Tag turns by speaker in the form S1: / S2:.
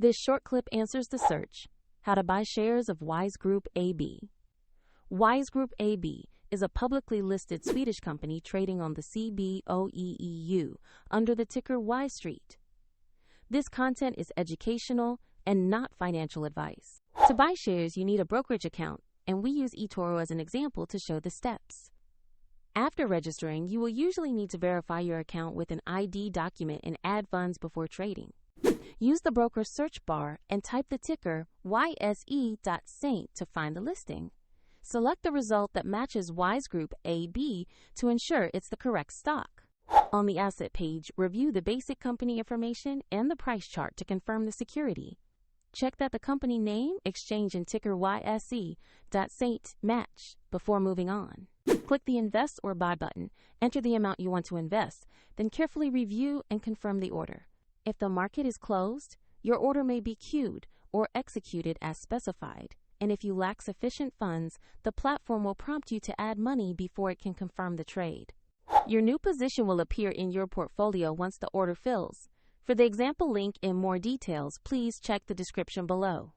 S1: This short clip answers the search, how to buy shares of WISE Group AB. WISE Group AB is a publicly listed Swedish company trading on the CBOE EU under the ticker WISE.ST. This content is educational and not financial advice. To buy shares, you need a brokerage account, and we use eToro as an example to show the steps. After registering, you will usually need to verify your account with an ID document and add funds before trading. Use the broker search bar and type the ticker WISE.ST to find the listing. Select the result that matches WISE Group AB to ensure it's the correct stock. On the asset page, review the basic company information and the price chart to confirm the security. Check that the company name, exchange, and ticker WISE.ST match before moving on. Click the Invest or Buy button, enter the amount you want to invest, then carefully review and confirm the order. If the market is closed, your order may be queued or executed as specified. And if you lack sufficient funds, the platform will prompt you to add money before it can confirm the trade. Your new position will appear in your portfolio once the order fills. For the example link and more details, please check the description below.